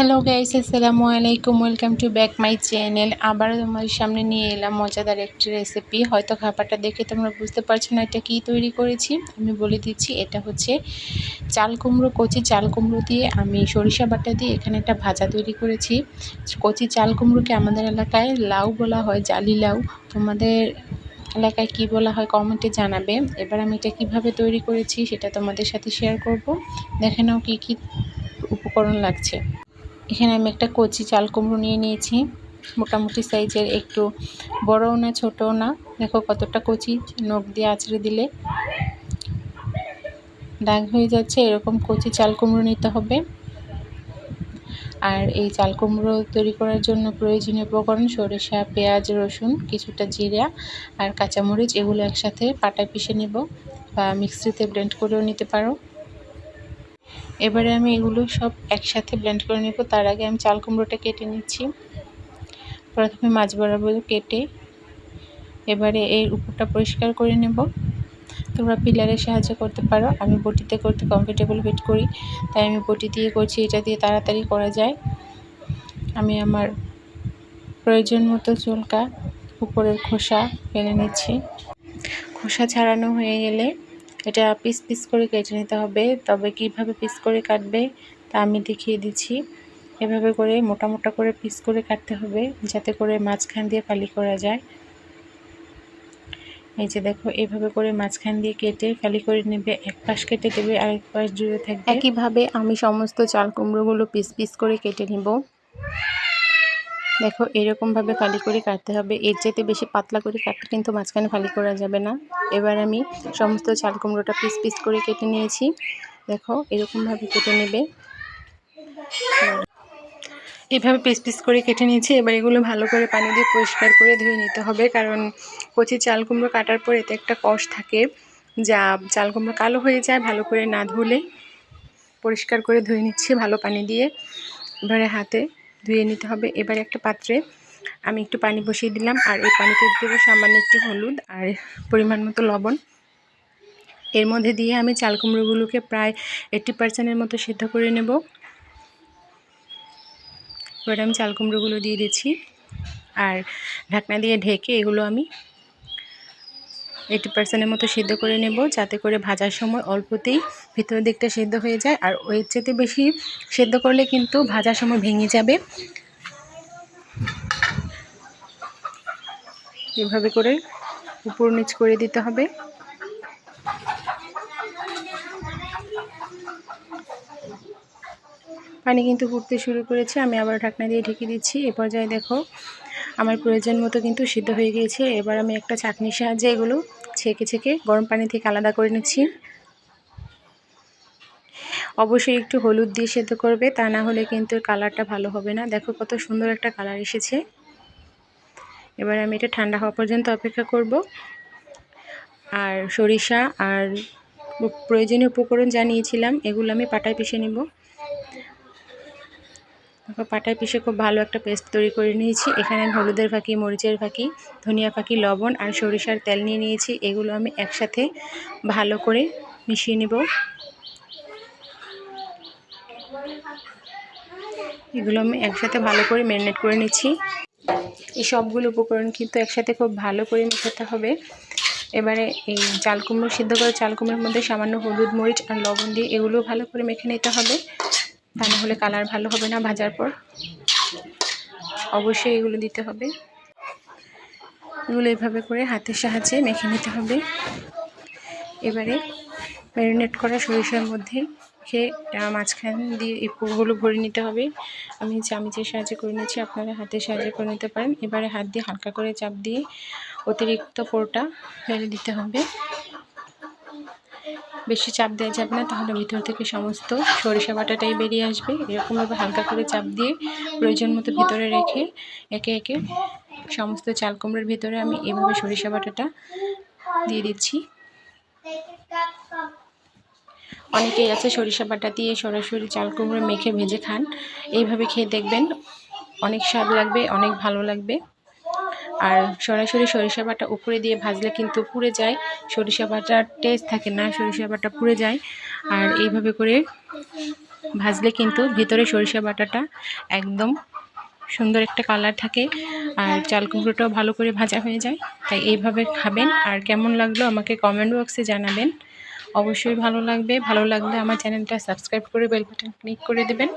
Hello guys, আসসালামু আলাইকুম। Welcome to back my channel. আবারও তোমাদের সামনে নিয়ে এলাম মজাদার একটি রেসিপি। হয়তো খাবারটা দেখে তোমরা বুঝতে পারছো না এটা কি তৈরি করেছি। আমি বলে দিচ্ছি, এটা হচ্ছে চাল কুমড়ো, কচি চাল কুমড়ো দিয়ে আমি সরিষা বাটা দিয়ে এখানে একটা ভাজা তৈরি করেছি। কচি চাল কুমড়োকে আমাদের এলাকায় লাউ বলা হয়, জালি লাউ। তোমাদের এলাকায় কি বলা হয় কমেন্টে জানাবে। এবার আমি এটা কিভাবে তৈরি করেছি সেটা তোমাদের সাথে শেয়ার করব। দেখে নাও কী কী উপকরণ লাগছে। এখানে আমি একটা কচি চাল কুমড়ো নিয়ে নিয়েছি, মোটামুটি সাইজের, একটু বড়ও না ছোটও না। দেখো কতটা কচি, নখ দিয়ে আঁচড়ে দিলে দাগ হয়ে যাচ্ছে। এরকম কচি চাল কুমড়ো নিতে হবে। আর এই চাল কুমড়ো তৈরি করার জন্য প্রয়োজনীয় উপকরণ সরিষা, পেঁয়াজ, রসুন, কিছুটা জিরা আর কাঁচামরিচ, এগুলো একসাথে পাটায় পিষে নেব বা মিক্সিতে ব্লেন্ড করেও নিতে পারো। এবারে আমি এগুলো সব একসাথে ব্লেন্ড করে নেব। তার আগে আমি চাল কুমড়োটা কেটে নিচ্ছি। প্রথমে মাছ বরাবর কেটে এবারে এর উপরটা পরিষ্কার করে নেব। তোমরা পিলারের সাহায্যে করতে পারো, আমি বটিতে করতে কমফোর্টেবল ফিল করি, তাই আমি বটি দিয়ে করছি। এটা দিয়ে তাড়াতাড়ি করা যায়। আমি আমার প্রয়োজন মতো চুলকা উপরের খোসা ফেলে নিচ্ছি। খোসা ছাড়ানো হয়ে গেলে এটা পিস পিস করে কেটে নিতে হবে। তবে কিভাবে পিস করে কাটবে তা আমি দেখিয়ে দিচ্ছি। এভাবে করে মোটা মোটা করে পিস করে কাটতে হবে, যাতে করে মাঝখান দিয়ে ফালি করা যায়। এই যে দেখো, এভাবে করে মাঝখান দিয়ে কেটে ফালি করে নেবে। এক পাশ কেটে দেবে, আরেক পাশ জুড়ে থাকবে। একইভাবে আমি সমস্ত চাল কুমড়োগুলো পিস পিস করে কেটে নিব। দেখো, এরকমভাবে ফালি করে কাটতে হবে। এর চাইতে বেশি পাতলা করে কাটতে কিন্তু মাঝখানে ফালি করা যাবে না। এবার আমি সমস্ত চাল কুমড়োটা পিস পিস করে কেটে নিয়েছি। দেখো, এরকমভাবে কেটে নেবে। এভাবে পিস পিস করে কেটে নিয়েছি। এবার এগুলো ভালো করে পানি দিয়ে পরিষ্কার করে ধুয়ে নিতে হবে, কারণ কচি চাল কুমড়ো কাটার পর এতে একটা কষ থাকে, যা চাল কুমড়ো কালো হয়ে যায় ভালো করে না ধুলে। পরিষ্কার করে ধুয়ে নিচ্ছি ভালো পানি দিয়ে। এবারে হাতে ধুয়ে নিতে হবে। এবারে একটা পাত্রে আমি একটু পানি বসিয়ে দিলাম, আর এই পানিতে দেবো সামান্য একটু হলুদ আর পরিমাণ মতো লবণ। এর মধ্যে দিয়ে আমি চাল কুমড়োগুলোকে প্রায় 80% মতো সিদ্ধ করে নেব। এবার আমি চাল কুমড়োগুলো দিয়ে দিচ্ছি, আর ঢাকনা দিয়ে ঢেকে এগুলো আমি 80% মতো সিদ্ধ করে নেব, যাতে করে ভাজার সময় অল্পতেই ভিতরের দিকটা সিদ্ধ হয়ে যায়। আর ওই চেয়ে বেশি সিদ্ধ করলে কিন্তু ভাজার সময় ভেঙে যাবে। এভাবে করে উপর নিচ করে দিতে হবে। পানি কিন্তু ফুটতে শুরু করেছে, আমি আবার ঢাকনা দিয়ে ঢেকে দিচ্ছি। এ পর্যায়ে দেখো, আমার প্রয়োজন মতো কিন্তু সিদ্ধ হয়ে গিয়েছে। এবার আমি একটা চাটনির সাহায্যে এগুলো ছেঁকে ছেঁকে গরম পানি থেকে আলাদা করে নিচ্ছি। অবশ্যই একটু হলুদ দিয়ে সেদ্ধ করবে, তা না হলে কিন্তু কালারটা ভালো হবে না। দেখো কত সুন্দর একটা কালার এসেছে। এবার আমি এটা ঠান্ডা হওয়া পর্যন্ত অপেক্ষা করব। আর সরিষা আর প্রয়োজনীয় উপকরণ যা নিয়েছিলাম এগুলো আমি পাটায় পিষে নেব। পাটায় পিষে খুব ভালো একটা পেস্ট তৈরি করে নিয়েছি। এখানে আমি হলুদের ফাঁকি, মরিচের ফাঁকি, ধনিয়া ফাঁকি, লবণ আর সরিষার তেল নিয়ে নিয়েছি। এগুলো আমি একসাথে ভালো করে মিশিয়ে নেব। এগুলো আমি একসাথে ভালো করে ম্যারিনেট করে নিচ্ছি। এই সবগুলো উপকরণ কিন্তু একসাথে খুব ভালো করে মেশাতে হবে। এবারে এই চাল কুমড়ো, সিদ্ধ করে চাল কুমড়োর মধ্যে সামান্য হলুদ, মরিচ আর লবণ দিয়ে এগুলো ভালো করে মেখে নিতে হবে, তা না হলে কালার ভালো হবে না ভাজার পর। অবশ্যই এগুলো দিতে হবে। এগুলো এভাবে করে হাতের সাহায্যে মেখে নিতে হবে। এবারে ম্যারিনেট করা সরিষার মধ্যে মাঝখান দিয়ে এই পুরগুলো ভরে নিতে হবে। আমি চামচের সাহায্যে করে নিচ্ছি, আপনারা হাতের সাহায্যে করে নিতে পারেন। এবারে হাত দিয়ে হালকা করে চাপ দিয়ে অতিরিক্ত পোরটা ফেলে দিতে হবে। বেশি চাপ দেওয়া যাবে না, তাহলে ভিতর থেকে সমস্ত সরিষা বাটাটাই বেরিয়ে আসবে। এরকমভাবে হালকা করে চাপ দিয়ে প্রয়োজন মতো ভিতরে রেখে একে একে সমস্ত চাল কুমড়োর ভিতরে আমি এভাবে সরিষা বাটাটা দিয়ে দিচ্ছি। অনেকেই আছে সরিষা বাটা দিয়ে সরাসরি চাল কুমড়ো মেখে ভেজে খান। এইভাবে খেয়ে দেখবেন, অনেক স্বাদ লাগবে, অনেক ভালো লাগবে। আর সরাসরি সরিষা বাটা উপরে দিয়ে ভাজলে কিন্তু পুড়ে যায়, সরিষা বাটার টেস্ট থাকে না, সরিষা বাটা পুড়ে যায়। আর এইভাবে করে ভাজলে কিন্তু ভিতরে সরিষা বাটাটা একদম সুন্দর একটা কালার থাকে, আর চাল কুমড়োটাও ভালো করে ভাজা হয়ে যায়। তাই এইভাবে খাবেন। আর কেমন লাগলো আমাকে কমেন্ট বক্সে জানাবেন। অবশ্যই ভালো লাগবে। ভালো লাগলে আমার চ্যানেলটা সাবস্ক্রাইব করে বেল বাটন ক্লিক করে দেবেন।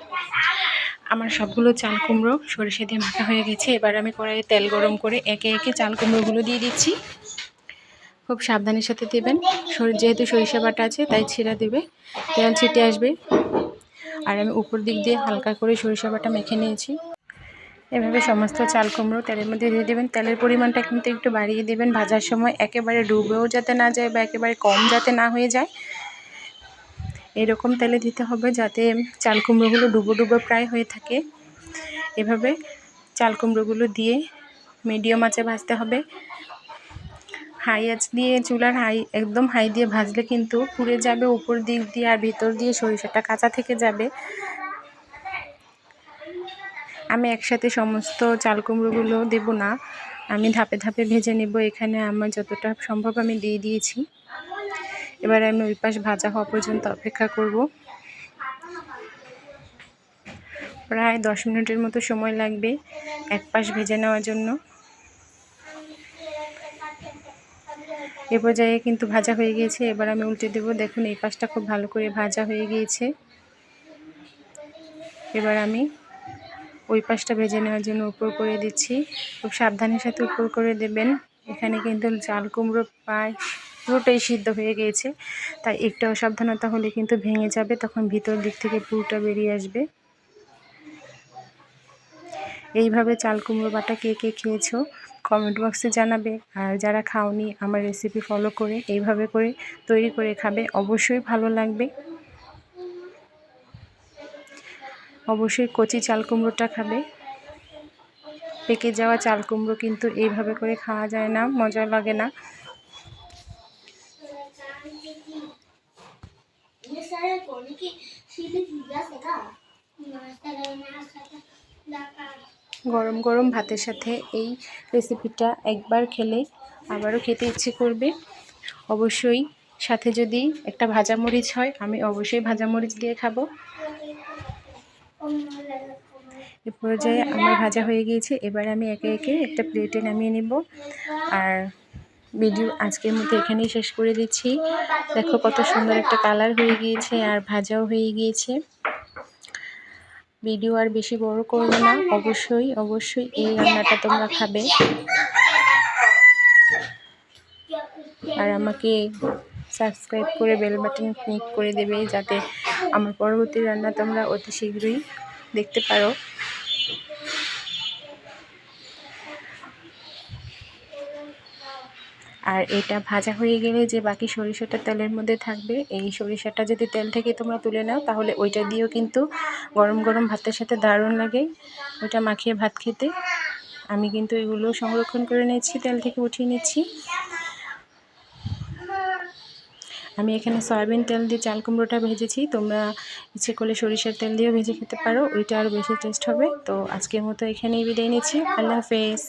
আমার সবগুলো চাল কুমড়ো সরিষা দিয়ে মাখা হয়ে গেছে। এবার আমি কড়াইয়ে তেল গরম করে একে একে চাল কুমড়োগুলো দিয়ে দিচ্ছি। খুব সাবধানের সাথে দেবেন, যেহেতু সরিষা বাটা আছে তাই ছিঁড়া দেবে, তেল ছিটে আসবে। আর আমি উপর দিক দিয়ে হালকা করে সরিষা বাটা মেখে নিয়েছি। এভাবে সমস্ত চাল কুমড়ো তেলের মধ্যে দিয়ে দেবেন। তেলের পরিমাণটা কিন্তু একটু বাড়িয়ে দেবেন ভাজার সময়, একেবারে ডুবেও যাতে না যায় বা একেবারে কম যাতে না হয়ে যায়, এরকম তেলে দিতে হবে যাতে চাল কুমড়োগুলো ডুবো ডুবো প্রায় হয়ে থাকে। এভাবে চাল কুমড়োগুলো দিয়ে মিডিয়াম আঁচে ভাজতে হবে। হাই আঁচ দিয়ে চুলার একদম হাই দিয়ে ভাজলে কিন্তু পুড়ে যাবে উপর দিক দিয়ে, আর ভিতর দিয়ে সরিষাটা কাঁচা থেকে যাবে। আমি একসাথে সমস্ত চাল কুমড়োগুলো দেব না, আমি ধাপে ধাপে ভেজে নেব। এখানে আমার যতটা সম্ভব আমি দিয়ে দিয়েছি। এবার আমি ওই পাশ ভাজা হওয়া পর্যন্ত অপেক্ষা করব। প্রায় 10 মিনিটের মতো সময় লাগবে এক পাশ ভেজে নেওয়ার জন্য। এ পর্যায়ে কিন্তু ভাজা হয়ে গিয়েছে। এবার আমি উল্টে দেব। দেখুন এই পাশটা খুব ভালো করে ভাজা হয়ে গিয়েছে। এবার আমি ওই পাশটা ভেজে নেওয়ার জন্য উপর করে দিচ্ছি। খুব সাবধানের সাথে উপর করে দেবেন। এখানে কিন্তু চাল কুমড়ো প্রায় পুরোটাই সিদ্ধ হয়ে গিয়েছে, তাই একটু অসাবধানতা হলে কিন্তু ভেঙে যাবে, তখন ভিতর দিক থেকে পুরোটা বেরিয়ে আসবে। এইভাবে চাল কুমড়ো বাটা কে কে খেয়েছো কমেন্ট বক্সে জানাবে। আর যারা খাওনি আমার রেসিপি ফলো করে এইভাবে করে তৈরি করে খাবে, অবশ্যই ভালো লাগবে। অবশ্যই কচি চাল কুমড়োটা খাবে। পেকে যাওয়া চাল কুমড়ো কিন্তু এইভাবে করে খাওয়া যায় না, মজা লাগে না। গরম গরম ভাতের সাথে এই রেসিপিটা একবার খেলে আবারও খেতে ইচ্ছে করবে। অবশ্যই সাথে যদি একটা ভাজা মরিচ হয়, আমি অবশ্যই ভাজা মরিচ দিয়ে খাবো। এ পর্যায়ে আমার ভাজা হয়ে গিয়েছে। এবার আমি একে একে একটা প্লেটে নামিয়ে নেব। আর ভিডিও আজকের মতো এখানেই শেষ করে দিচ্ছি। দেখো কত সুন্দর একটা কালার হয়ে গিয়েছে আর ভাজাও হয়ে গিয়েছে। ভিডিও আর বেশি বড় করবো না। অবশ্যই অবশ্যই এই রান্নাটা তোমরা খাবে আর আমাকে সাবস্ক্রাইব করে বেল বাটন ক্লিক করে দেবে, যাতে আমার পরবর্তী রান্না তোমরা অতি শীঘ্রই দেখতে পারো। আর এটা ভাজা হয়ে গেলে যে বাকি সরিষাটা তেলের মধ্যে থাকবে, এই সরিষাটা যদি তেল থেকে তোমরা তুলে নাও তাহলে ওইটা দিয়েও কিন্তু গরম গরম ভাতের সাথে দারুণ লাগে ওইটা মাখিয়ে ভাত খেতে। আমি কিন্তু এগুলো সংরক্ষণ করে নিচ্ছি, তেল থেকে উঠিয়ে নিচ্ছি। আমি এখানে সয়াবিন তেল দিয়ে চাল কুমড়োটা ভেজেছি, তোমরা ইচ্ছে করলে সরিষার তেল দিয়েও ভেজে খেতে পারো, ওইটা আরও বেশি টেস্ট হবে। তো আজকের মতো এখানেই বিদায় নিচ্ছি। আল্লাহ হাফেজ।